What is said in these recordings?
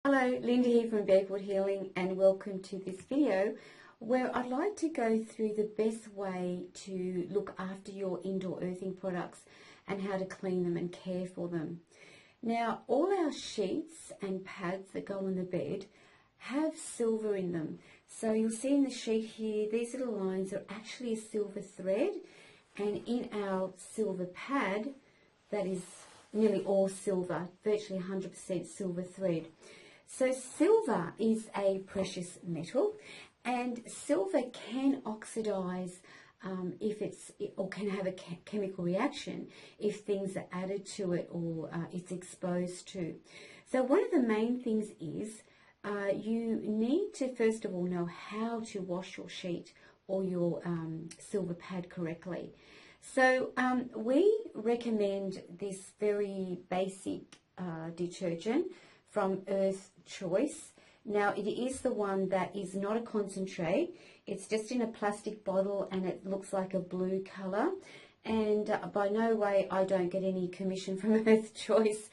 Hello, Linda here from Barefoot Healing, and welcome to this video where I'd like to go through the best way to look after your indoor earthing products and how to clean them and care for them. Now, all our sheets and pads that go on the bed have silver in them. So you'll see in the sheet here, these little lines are actually a silver thread, and in our silver pad, that is nearly all silver, virtually 100% silver thread. So silver is a precious metal, and silver can oxidize or can have a chemical reaction if things are added to it or it's exposed to. So one of the main things is you need to first of all know how to wash your sheet or your silver pad correctly. So we recommend this very basic detergent from Earth Choice. Now it is the one that is not a concentrate, it's just in a plastic bottle and it looks like a blue colour, and by no way I don't get any commission from Earth Choice.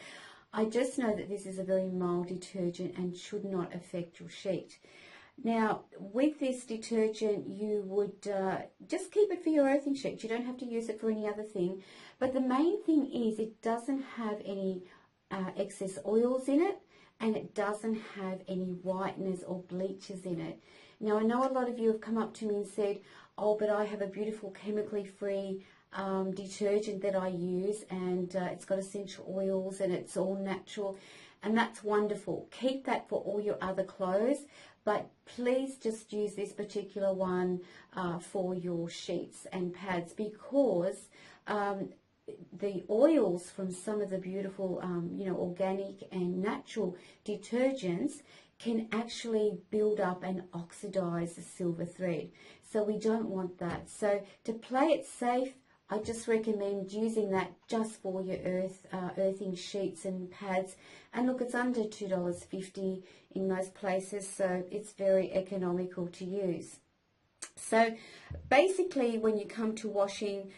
I just know that this is a very mild detergent and should not affect your sheet. Now with this detergent you would just keep it for your earthing sheet. You don't have to use it for any other thing, but the main thing is it doesn't have any excess oils in it, and it doesn't have any whiteners or bleachers in it. Now I know a lot of you have come up to me and said, oh, but I have a beautiful chemically free detergent that I use, and it's got essential oils and it's all natural, and that's wonderful. Keep that for all your other clothes, but please just use this particular one for your sheets and pads, because the oils from some of the beautiful, organic and natural detergents can actually build up and oxidize the silver thread. So we don't want that. So to play it safe, I just recommend using that just for your earthing sheets and pads. And look, it's under $2.50 in most places, so it's very economical to use. So basically when you come to washing,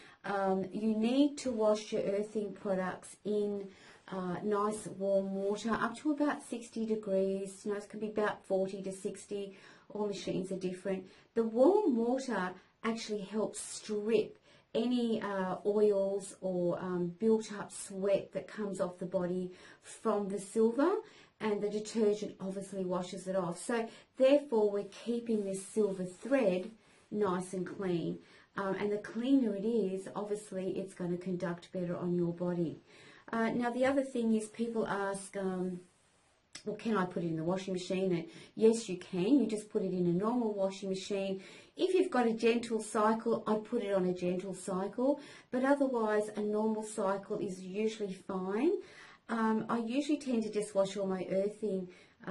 you need to wash your earthing products in nice warm water up to about 60 degrees. It can be about 40 to 60. All machines are different. The warm water actually helps strip any oils or built up sweat that comes off the body from the silver, and the detergent obviously washes it off. So therefore we're keeping this silver thread nice and clean, and the cleaner it is, obviously it's going to conduct better on your body. Now the other thing is, people ask, well, can I put it in the washing machine? And yes, you can. You just put it in a normal washing machine. If you've got a gentle cycle, I'd put it on a gentle cycle, but otherwise a normal cycle is usually fine. I usually tend to just wash all my earthing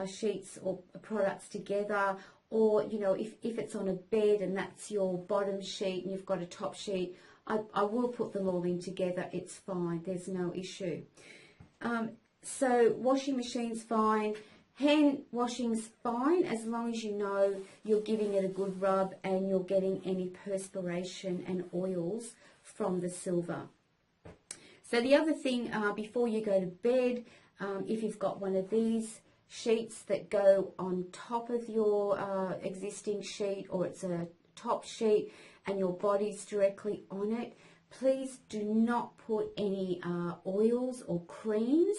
sheets or products together, or if it's on a bed and that's your bottom sheet and you've got a top sheet, I will put them all in together. It's fine, there's no issue. So washing machine's fine, hand washing's fine, as long as you know you're giving it a good rub and you're getting any perspiration and oils from the silver. So the other thing, before you go to bed, if you've got one of these sheets that go on top of your existing sheet, or it's a top sheet and your body's directly on it, please do not put any oils or creams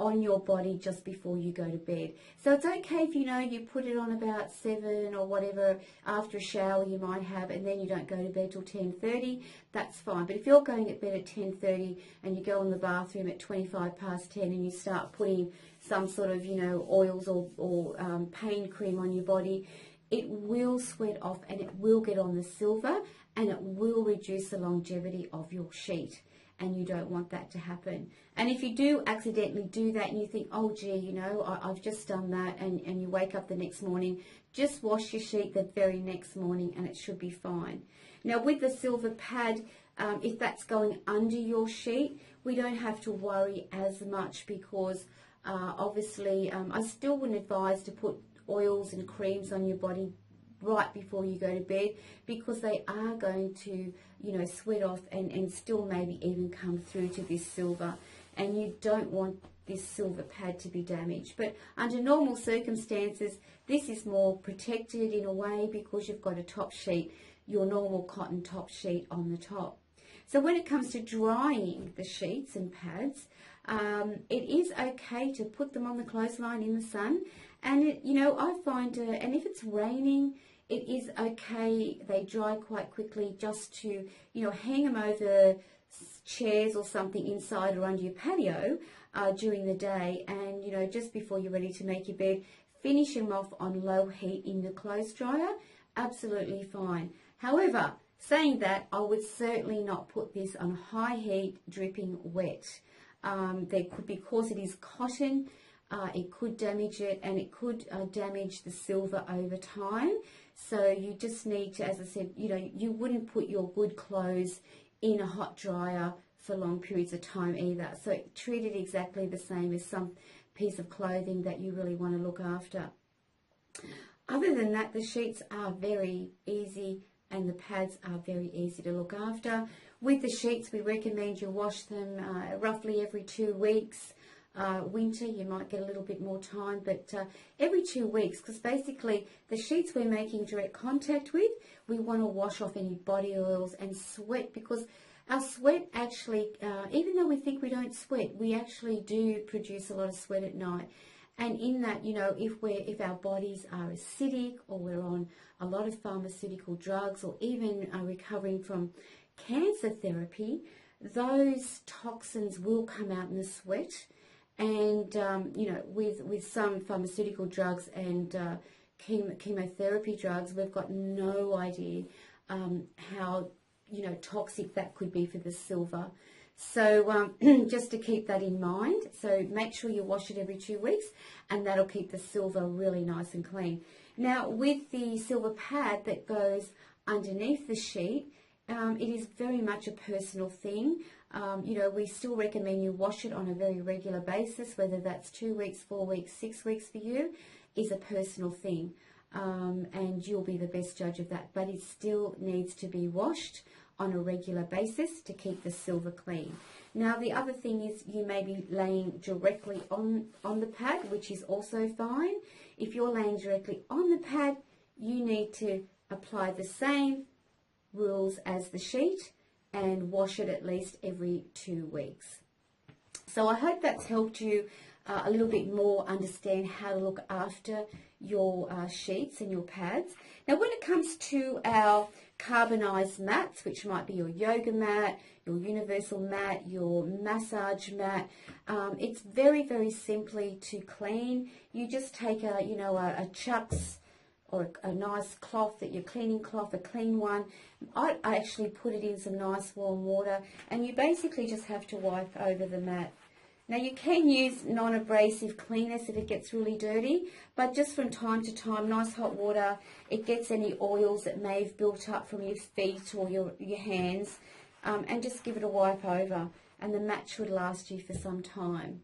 on your body just before you go to bed. So it's okay if you put it on about 7 or whatever after a shower you might have, and then you don't go to bed till 10:30, that's fine. But if you're going to bed at 10:30 and you go in the bathroom at 25 past 10 and you start putting some sort of oils or pain cream on your body, it will sweat off and it will get on the silver, and it will reduce the longevity of your sheet, and you don't want that to happen. And if you do accidentally do that and you think, oh gee, I've just done that, and you wake up the next morning, just wash your sheet the very next morning and it should be fine. Now with the silver pad, if that's going under your sheet, we don't have to worry as much, because obviously I still wouldn't advise to put oils and creams on your body right before you go to bed, because they are going to sweat off and still maybe even come through to this silver, and you don't want this silver pad to be damaged. But under normal circumstances, this is more protected in a way because you've got a top sheet, your normal cotton top sheet on the top. So when it comes to drying the sheets and pads, it is okay to put them on the clothesline in the sun. And I find, and if it's raining, it is okay. They dry quite quickly just to, hang them over chairs or something inside or under your patio during the day. And, just before you're ready to make your bed, finish them off on low heat in the clothes dryer. Absolutely fine. However, saying that, I would certainly not put this on high heat, dripping wet. There could, because it is cotton, it could damage it, and it could damage the silver over time. So you just need to, as I said, you wouldn't put your good clothes in a hot dryer for long periods of time either. So treat it exactly the same as some piece of clothing that you really want to look after. Other than that, the sheets are very easy and the pads are very easy to look after. With the sheets, we recommend you wash them roughly every 2 weeks. Winter, you might get a little bit more time, but every 2 weeks, because basically the sheets we're making direct contact with, we want to wash off any body oils and sweat, because our sweat actually, even though we think we don't sweat, we actually do produce a lot of sweat at night. And in that, if our bodies are acidic, or we're on a lot of pharmaceutical drugs, or even are recovering from cancer therapy, those toxins will come out in the sweat. And, with some pharmaceutical drugs and chemotherapy drugs, we've got no idea how, toxic that could be for the silver. So just to keep that in mind, so make sure you wash it every 2 weeks, and that'll keep the silver really nice and clean. Now, with the silver pad that goes underneath the sheet, it is very much a personal thing. We still recommend you wash it on a very regular basis, whether that's 2 weeks, 4 weeks, 6 weeks for you, is a personal thing. And you'll be the best judge of that. But it still needs to be washed on a regular basis to keep the silver clean. Now, the other thing is you may be laying directly on the pad, which is also fine. If you're laying directly on the pad, you need to apply the same rules as the sheet and wash it at least every 2 weeks. So I hope that's helped you a little bit more understand how to look after your sheets and your pads. Now, when it comes to our carbonized mats, which might be your yoga mat, your universal mat, your massage mat, it's very, very simply to clean. You just take a Chuck's or a nice cloth, that your cleaning cloth, a clean one. I actually put it in some nice warm water, and you basically just have to wipe over the mat. Now, you can use non-abrasive cleaners if it gets really dirty, but just from time to time, nice hot water, it gets any oils that may have built up from your feet or your hands, and just give it a wipe over, and the mat should last you for some time.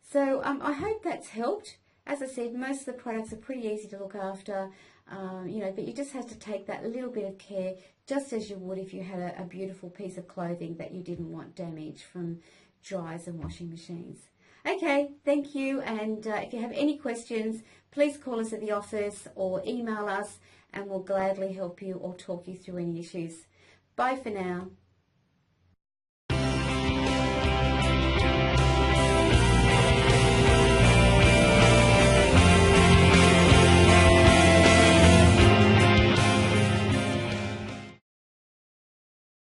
So I hope that's helped. As I said, most of the products are pretty easy to look after, but you just have to take that little bit of care, just as you would if you had a beautiful piece of clothing that you didn't want damaged from dryers and washing machines. Okay, thank you, and if you have any questions, please call us at the office or email us, and we'll gladly help you or talk you through any issues. Bye for now.